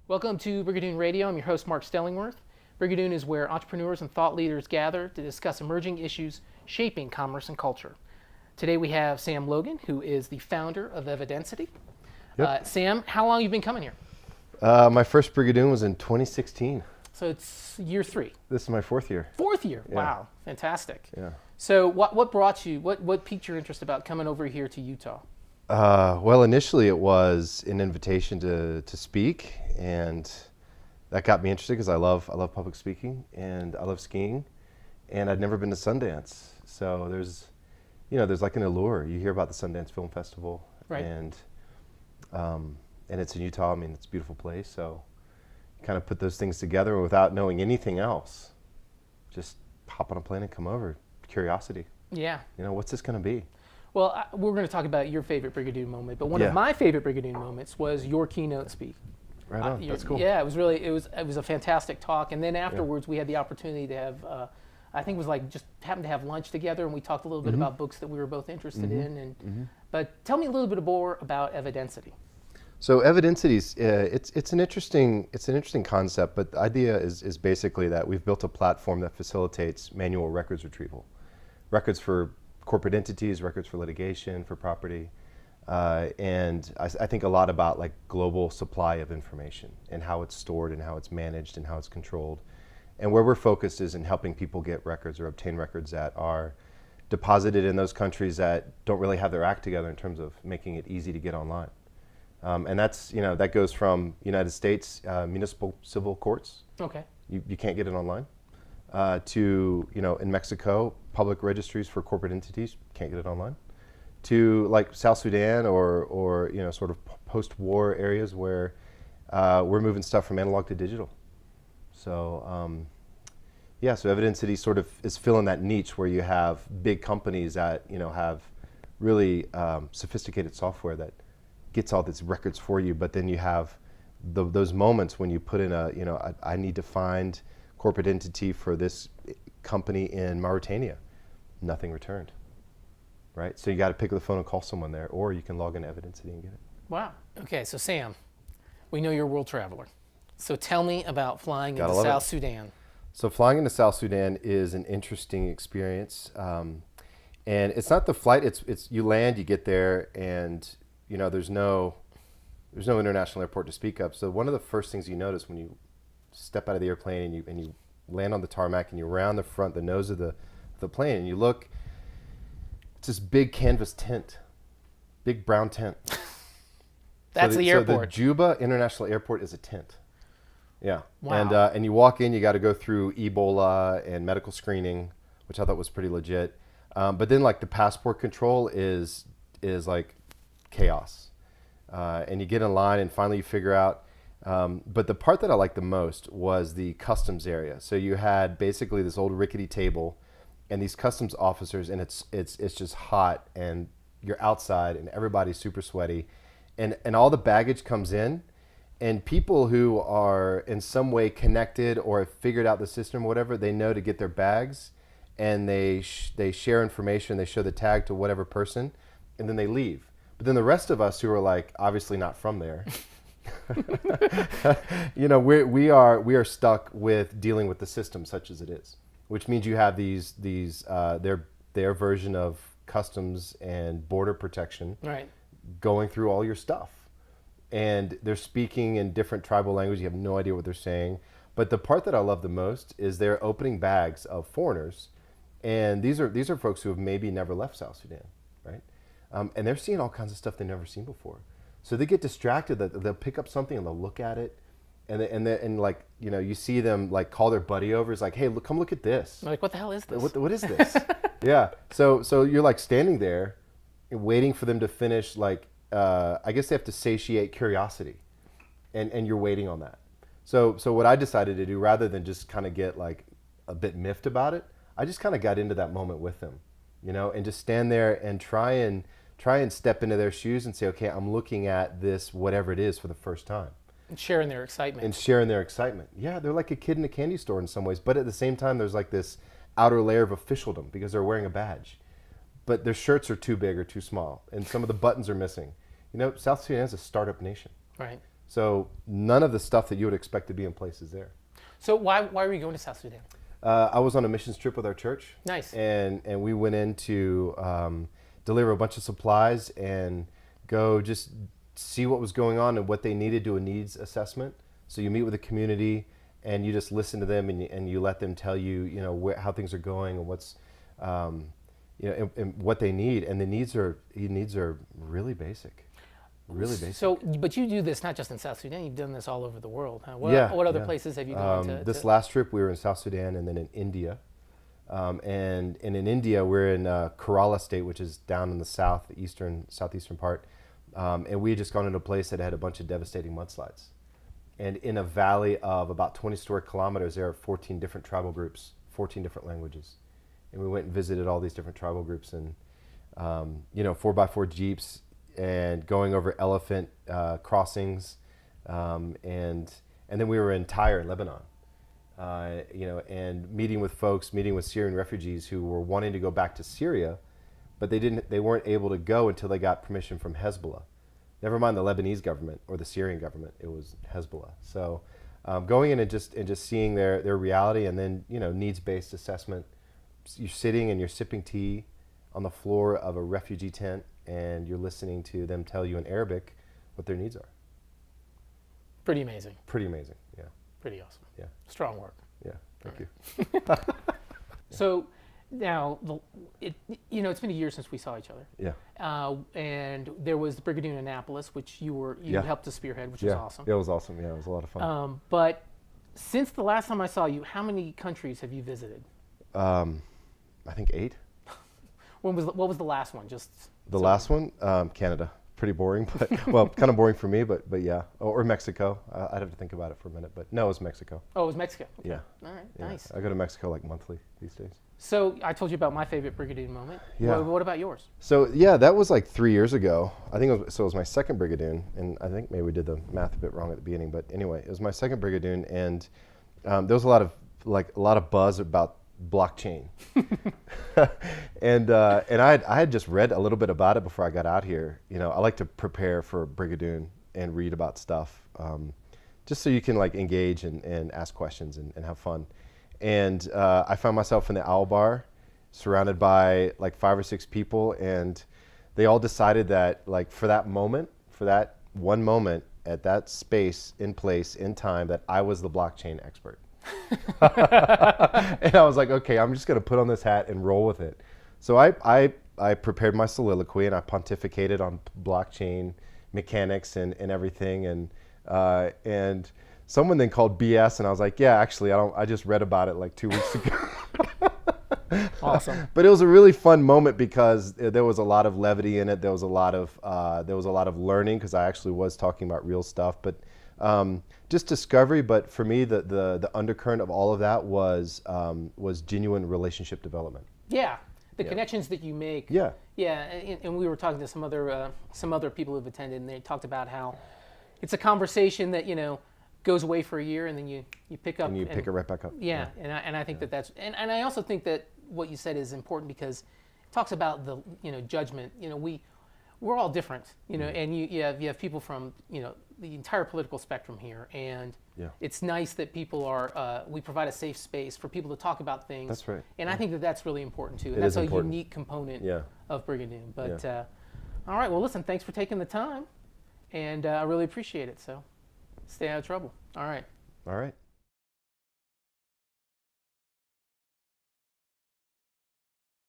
Welcome to Brigadoon Radio. I'm your host, Mark Stellingworth. Brigadoon is where entrepreneurs and thought leaders gather to discuss emerging issues shaping commerce and culture. Today we have Sam Logan, who is the founder of Evidensity. Yep. Sam, how long have you been coming here? My first Brigadoon was in 2016. So it's year 3. This is my 4th year. 4th year. Yeah. Wow, fantastic. Yeah. So what brought you, what piqued your interest about coming over here to Utah? Well, initially it was an invitation to speak, and that got me interested because I love public speaking and I love skiing, and I'd never been to Sundance. So there's like an allure. You hear about the Sundance Film Festival, Right. and it's in Utah. I mean, it's a beautiful place. So kind of put those things together without knowing anything else. Just hop on a plane and come over. Curiosity. Yeah. What's this going to be? Well, we're going to talk about your favorite Brigadoon moment, but one Yeah. of my favorite Brigadoon moments was your keynote speak. Right on. That's cool. Yeah, it was a fantastic talk, and then afterwards we had the opportunity to have, I think it was like just happened to have lunch together, and we talked a little bit about books that we were both interested in. But tell me a little bit more about Evidensity. So Evidensity is it's an interesting concept, but the idea is basically that we've built a platform that facilitates manual records retrieval, records for corporate entities, records for litigation, for property. And I think a lot about like global supply of information and how it's stored and how it's managed and how it's controlled. And where we're focused is in helping people get records or obtain records that are deposited in those countries that don't really have their act together in terms of making it easy to get online. And that's, that goes from United States municipal civil courts. Okay. You can't get it online. To, in Mexico, public registries for corporate entities, can't get it online. To like South Sudan or sort of post-war areas where we're moving stuff from analog to digital. So so Evidensity sort of is filling that niche where you have big companies that have really sophisticated software that gets all these records for you, but then you have those moments when you put in I need to find corporate entity for this company in Mauritania, nothing returned. Right, so you got to pick up the phone and call someone there, or you can log into Evidensity and get it. Wow. Okay, so Sam, we know you're a world traveler. So tell me about flying Gotta into love South it. Sudan. So flying into South Sudan is an interesting experience, and it's not the flight. It's you land, you get there, and there's no international airport to speak of. So one of the first things you notice when you step out of the airplane and you land on the tarmac and you round the nose of the plane and you look. It's this big canvas tent, big brown tent. That's the airport. So the Juba International Airport is a tent. Yeah. Wow. And you walk in, you got to go through Ebola and medical screening, which I thought was pretty legit. But then like the passport control is like chaos. And you get in line and finally you figure out. But the part that I liked the most was the customs area. So you had basically this old rickety table and these customs officers, and it's just hot, and you're outside, and everybody's super sweaty, and all the baggage comes in, and people who are in some way connected or have figured out the system or whatever, they know to get their bags, and they share information, they show the tag to whatever person, and then they leave. But then the rest of us who are like obviously not from there, we are stuck with dealing with the system such as it is. Which means you have these their version of customs and border protection, Right. going through all your stuff, and they're speaking in different tribal language. You have no idea what they're saying. But the part that I love the most is they're opening bags of foreigners, and these are folks who have maybe never left South Sudan, right? And they're seeing all kinds of stuff they've never seen before. So they get distracted. That they'll pick up something and they'll look at it. And like you see them like call their buddy over. It's like, hey, come look at this. I'm like, what the hell is this? What is this? Yeah. So you're like standing there, waiting for them to finish. Like I guess they have to satiate curiosity, and you're waiting on that. So what I decided to do, rather than just kind of get like a bit miffed about it, I just kind of got into that moment with them, and just stand there and try and step into their shoes and say, okay, I'm looking at this whatever it is for the first time. And sharing their excitement. Yeah, they're like a kid in a candy store in some ways, but at the same time, there's like this outer layer of officialdom because they're wearing a badge. But their shirts are too big or too small, and some of the buttons are missing. South Sudan is a startup nation. Right. So none of the stuff that you would expect to be in place is there. So why were you going to South Sudan? I was on a missions trip with our church. Nice. And we went in to deliver a bunch of supplies and go just see what was going on and what they needed, do a needs assessment. So you meet with the community and you just listen to them and you let them tell you, how things are going and what's, and what they need. And the needs are really basic. Really basic. So, but you do this not just in South Sudan, you've done this all over the world, huh? What other places have you gone to? This last trip we were in South Sudan and then in India. And in India we're in Kerala state, which is down in the southeastern part. And we had just gone into a place that had a bunch of devastating mudslides. And in a valley of about 20 square kilometers, there are 14 different tribal groups, 14 different languages. And we went and visited all these different tribal groups and, 4x4 Jeeps, and going over elephant crossings, and then we were in Tyre, Lebanon, and meeting with Syrian refugees who were wanting to go back to Syria, but they weren't able to go until they got permission from Hezbollah. Never mind the Lebanese government or the Syrian government, it was Hezbollah. So going in and just seeing their reality, and then needs-based assessment. You're sitting and you're sipping tea on the floor of a refugee tent, and you're listening to them tell you in Arabic what their needs are. Pretty amazing. Pretty amazing, yeah. Pretty awesome. Yeah. Strong work. Yeah, thank you. So now, it's been a year since we saw each other. Yeah. And there was the Brigadoon Annapolis, which you helped to spearhead, which was awesome. Yeah, it was awesome. Yeah, it was a lot of fun. But since the last time I saw you, how many countries have you visited? I think 8. What was the last one? The last one, Canada. Pretty boring, but well, kind of boring for me, but yeah. Or Mexico. I'd have to think about it for a minute, but no, it was Mexico. Oh, it was Mexico. Okay. Yeah. All right. Yeah. Nice. I go to Mexico like monthly these days. So I told you about my favorite Brigadoon moment. Yeah. What about yours? So yeah, that was like 3 years ago. I think it was my second Brigadoon, and I think maybe we did the math a bit wrong at the beginning, but anyway, it was my second Brigadoon, and there was a lot of buzz about blockchain. and I had just read a little bit about it before I got out here. I like to prepare for Brigadoon and read about stuff, just so you can engage and ask questions and have fun. And I found myself in the Owl Bar, surrounded by 5 or 6 people, and they all decided that for that one moment at that space, in place, in time, that I was the blockchain expert. And I was like, okay, I'm just going to put on this hat and roll with it. So I prepared my soliloquy and I pontificated on blockchain mechanics and everything. And someone then called BS, and I was like, yeah, actually, I just read about it 2 weeks ago. Awesome. But it was a really fun moment because there was a lot of levity in it. There was a lot of learning, because I actually was talking about real stuff, but just discovery. But for me, the undercurrent of all of that was genuine relationship development. Yeah, the connections that you make. Yeah. Yeah, and we were talking to some other people who've attended, and they talked about how it's a conversation that goes away for a year, and then you pick up and you pick it right back up. Yeah, yeah. And I think that's and I also think that what you said is important, because it talks about the judgment. We're all different, and you have people from the entire political spectrum here, and it's nice that people are we provide a safe space for people to talk about things. That's right. And I think that that's really important too. And It that's is a important. unique component of Brigadoon. But all right, well, listen, thanks for taking the time, and I really appreciate it. So stay out of trouble. All right. All right.